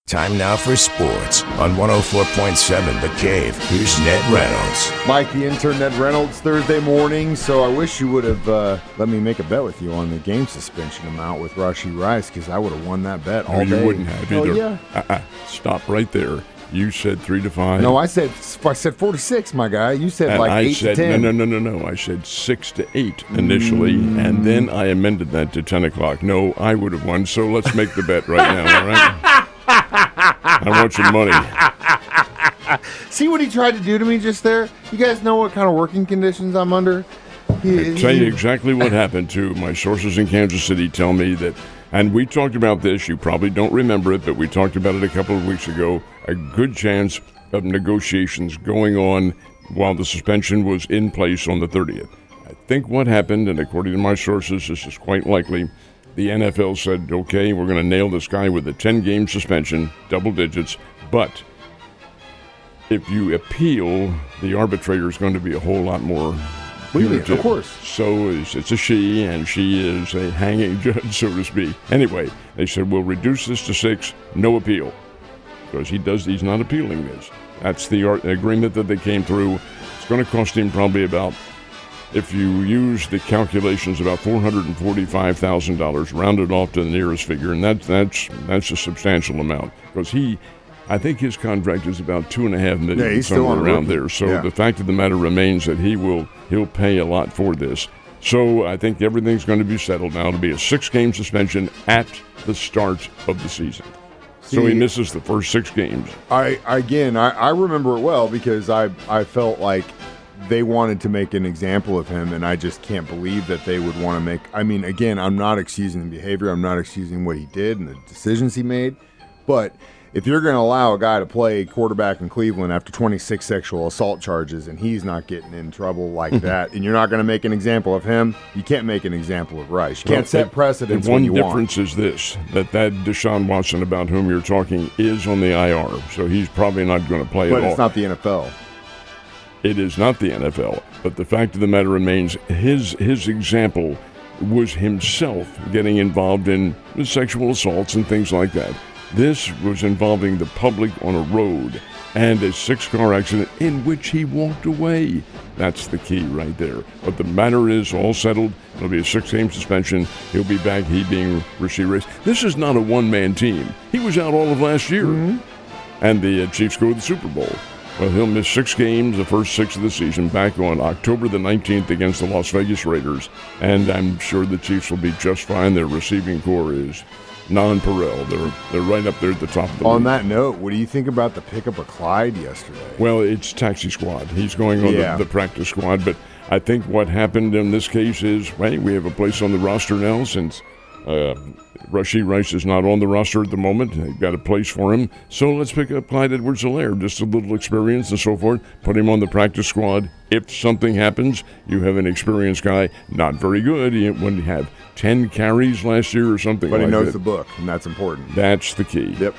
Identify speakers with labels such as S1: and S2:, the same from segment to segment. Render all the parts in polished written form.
S1: Time now for sports on 104.7 The Cave. Here's Ned Reynolds.
S2: Mike, the intern, Ned Reynolds, Thursday morning. So I wish you would have let me make a bet with you on the game suspension amount with Rashee Rice, because I would have won that bet all day.
S3: You wouldn't have either.
S2: Oh, yeah.
S3: Stop right there. You said 3 to 5.
S2: No, I said 4 to 6, my guy. You said
S3: and
S2: like
S3: I
S2: 8
S3: said,
S2: to 10.
S3: No. I said 6 to 8 initially, and then I amended that to 10 o'clock. No, I would have won, so let's make the bet right now, all right? I want your money.
S2: See what he tried to do to me just there? You guys know what kind of working conditions I'm under?
S3: I'll tell you exactly what happened, too. My sources in Kansas City tell me that, and we talked about this, you probably don't remember it, but we talked about it a couple of weeks ago, a good chance of negotiations going on while the suspension was in place on the 30th. I think what happened, and according to my sources, this is quite likely, the NFL said, okay, we're going to nail this guy with a 10-game suspension, double digits, but if you appeal, the arbitrator is going to be a whole lot more punitive.
S2: Of course.
S3: So it's a she, and she is a hanging judge, so to speak. Anyway, they said, we'll reduce this to 6, no appeal, because he's not appealing this. That's the agreement that they came through. It's going to cost him probably about, if you use the calculations, about $445,000, rounded off to the nearest figure, and that's a substantial amount, because I think his contract is about $2.5 million,
S2: he's
S3: somewhere
S2: still
S3: around there. So The fact of the matter remains that he'll pay a lot for this. So I think everything's going to be settled now. It'll be a 6-game suspension at the start of the season. So he misses the first 6 games.
S2: I remember it well, because I felt like they wanted to make an example of him, and I just can't believe that they would want to make. I mean, again, I'm not excusing the behavior. I'm not excusing what he did and the decisions he made. But if you're going to allow a guy to play quarterback in Cleveland after 26 sexual assault charges and he's not getting in trouble like that, and you're not going to make an example of him, you can't make an example of Rice. You can't set precedents when you want.
S3: One difference is this, that Deshaun Watson, about whom you're talking, is on the IR, so he's probably not going to play at all.
S2: But it's not the NFL.
S3: It is not the NFL, but the fact of the matter remains, his example was himself getting involved in sexual assaults and things like that. This was involving the public on a road and a 6-car accident in which he walked away. That's the key right there. But the matter is all settled. It'll be a 6-game suspension. He'll be back, he being Rashee Rice. This is not a one-man team. He was out all of last year. And the Chiefs go to the Super Bowl. Well, he'll miss 6 games, the first 6 of the season, back on October the 19th against the Las Vegas Raiders. And I'm sure the Chiefs will be just fine. Their receiving core is non-pareil. They're right up there at the top of the league.
S2: On that note, what do you think about the pickup of Clyde yesterday?
S3: Well, it's taxi squad. He's going on the practice squad. But I think what happened in this case is, we have a place on the roster now since Rashee Rice is not on the roster at the moment. They've got a place for him. So let's pick up Clyde Edwards-Helaire. Just a little experience and so forth. Put him on the practice squad. If something happens, you have an experienced guy. Not very good. He wouldn't have 10 carries last year or something like that.
S2: But he knows the book, and that's important.
S3: That's the key.
S2: Yep.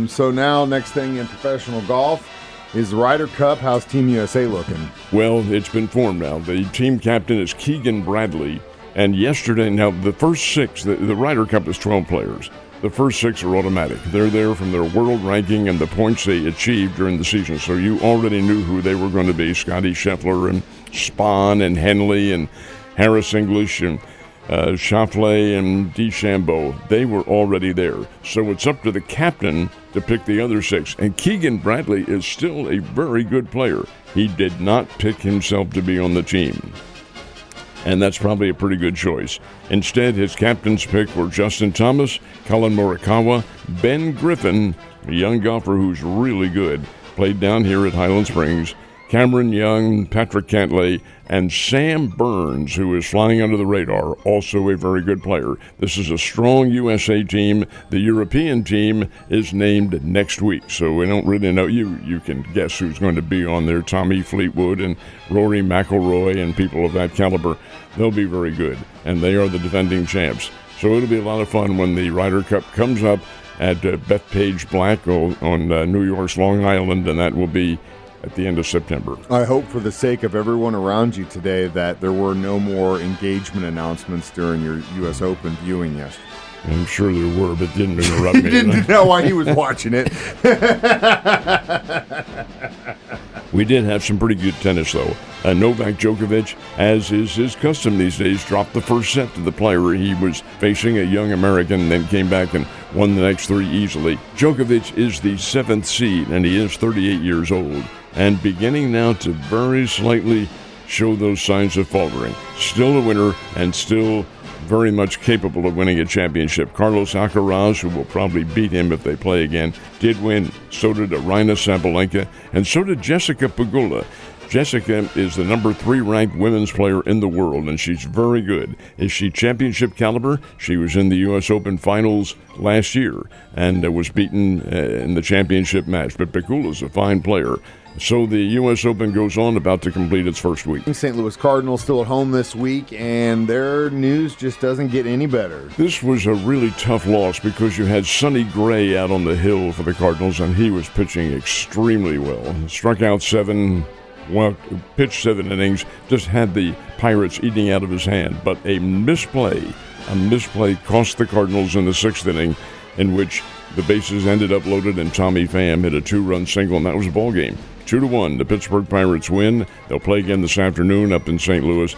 S2: So now, next thing in professional golf is the Ryder Cup. How's Team USA looking?
S3: Well, it's been formed now. The team captain is Keegan Bradley. And yesterday, now the first 6, the Ryder Cup is 12 players. The first 6 are automatic. They're there from their world ranking and the points they achieved during the season. So you already knew who they were going to be. Scotty Scheffler and Spahn and Henley and Harris English and Schauffele and DeChambeau. They were already there. So it's up to the captain to pick the other 6. And Keegan Bradley is still a very good player. He did not pick himself to be on the team. And that's probably a pretty good choice. Instead, his captain's pick were Justin Thomas, Colin Morikawa, Ben Griffin, a young golfer who's really good, played down here at Highland Springs, Cameron Young, Patrick Cantlay, and Sam Burns, who is flying under the radar, also a very good player. This is a strong USA team. The European team is named next week, so we don't really know. You can guess who's going to be on there. Tommy Fleetwood and Rory McIlroy and people of that caliber. They'll be very good, and they are the defending champs. So it'll be a lot of fun when the Ryder Cup comes up at Bethpage Black on New York's Long Island, and that will be at the end of September.
S2: I hope for the sake of everyone around you today that there were no more engagement announcements during your U.S. Open viewing yesterday.
S3: I'm sure there were, but didn't interrupt me.
S2: Didn't know why he was watching it.
S3: We did have some pretty good tennis, though. Novak Djokovic, as is his custom these days, dropped the first set to the player he was facing, a young American, then came back and won the next 3 easily. Djokovic is the 7th seed, and he is 38 years old, and beginning now to very slightly show those signs of faltering. Still a winner, and still very much capable of winning a championship. Carlos Alcaraz, who will probably beat him if they play again, did win. So did Aryna Sabalenka, and so did Jessica Pegula. Jessica is the number 3 ranked women's player in the world, and she's very good. Is she championship caliber? She was in the U.S. Open finals last year and was beaten in the championship match. But Pegula's a fine player. So the U.S. Open goes on, about to complete its first week.
S2: St. Louis Cardinals still at home this week, and their news just doesn't get any better.
S3: This was a really tough loss because you had Sonny Gray out on the hill for the Cardinals, and he was pitching extremely well. Struck out 7, pitched 7 innings, just had the Pirates eating out of his hand. But a misplay cost the Cardinals in the 6th inning, in which the bases ended up loaded, and Tommy Pham hit a 2-run single, and that was the ball game. 2-1, the Pittsburgh Pirates win. They'll play again this afternoon up in St. Louis.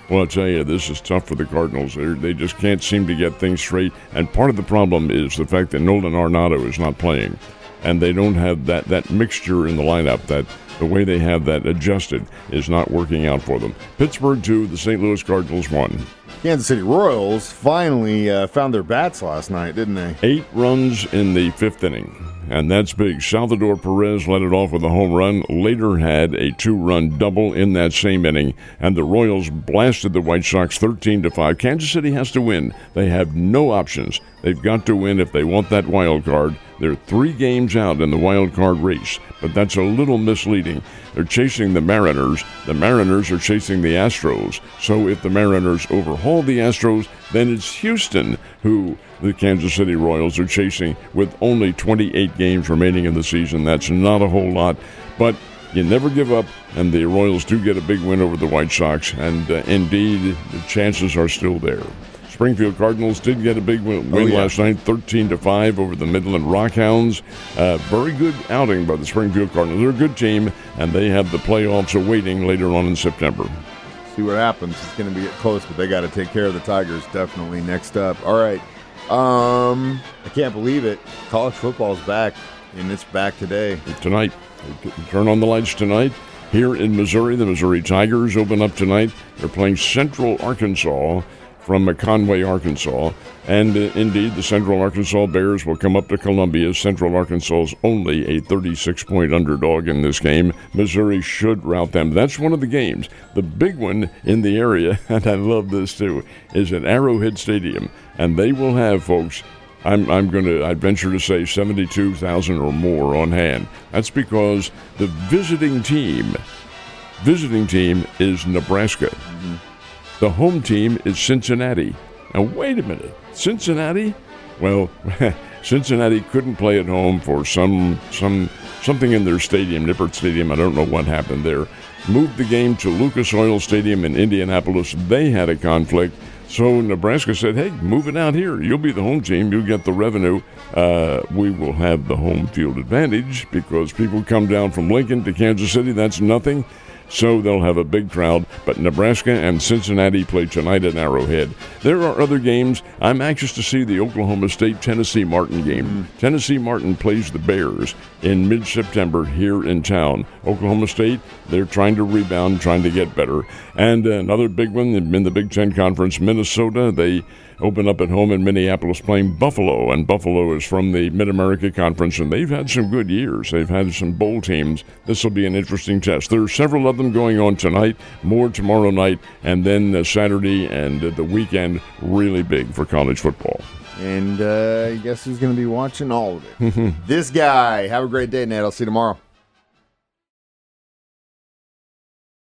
S3: I'll tell you, this is tough for the Cardinals. They just can't seem to get things straight, and part of the problem is the fact that Nolan Arenado is not playing, and they don't have that mixture in the lineup. That the way they have that adjusted is not working out for them. Pittsburgh 2, the St. Louis Cardinals 1.
S2: Kansas City Royals finally found their bats last night, didn't they?
S3: 8 runs in the 5th inning, and that's big. Salvador Perez led it off with a home run, later had a 2-run double in that same inning, and the Royals blasted the White Sox 13-5. Kansas City has to win. They have no options. They've got to win if they want that wild card. They're 3 games out in the wild card race, but that's a little misleading. They're chasing the Mariners. The Mariners are chasing the Astros. So if the Mariners overhaul the Astros, then it's Houston who the Kansas City Royals are chasing with only 28 games remaining in the season. That's not a whole lot, but you never give up, and the Royals do get a big win over the White Sox, and indeed, the chances are still there. Springfield Cardinals did get a big win last night, 13-5 over the Midland Rockhounds. Very good outing by the Springfield Cardinals. They're a good team, and they have the playoffs awaiting later on in September.
S2: See what happens. It's going to be close, but they got to take care of the Tigers definitely next up. All right. I can't believe it. College football's back, and it's back today.
S3: Tonight. Turn on the lights tonight. Here in Missouri, the Missouri Tigers open up tonight. They're playing Central Arkansas from Conway, Arkansas. And indeed, the Central Arkansas Bears will come up to Columbia. Central Arkansas is only a 36-point underdog in this game. Missouri should rout them. That's one of the games. The big one in the area, and I love this too, is at Arrowhead Stadium. And they will have, folks, I'd venture to say 72,000 or more on hand. That's because the visiting team is Nebraska. Mm-hmm. The home team is Cincinnati. Now, wait a minute. Cincinnati? Well, Cincinnati couldn't play at home for something in their stadium, Nippert Stadium. I don't know what happened there. Moved the game to Lucas Oil Stadium in Indianapolis. They had a conflict. So Nebraska said, hey, move it out here. You'll be the home team. You'll get the revenue. We will have the home field advantage because people come down from Lincoln to Kansas City. That's nothing. So they'll have a big crowd, but Nebraska and Cincinnati play tonight at Arrowhead. There are other games. I'm anxious to see the Oklahoma State-Tennessee Martin game. Tennessee Martin plays the Bears in mid-September here in town. Oklahoma State, they're trying to rebound, trying to get better. And another big one in the Big Ten Conference, Minnesota, they open up at home in Minneapolis playing Buffalo, and Buffalo is from the Mid-America Conference, and they've had some good years. They've had some bowl teams. This will be an interesting test. There are several of them going on tonight, more tomorrow night, and then Saturday and the weekend, really big for college football.
S2: And guess who's going to be watching all of it? This guy. Have a great day, Ned. I'll see you tomorrow.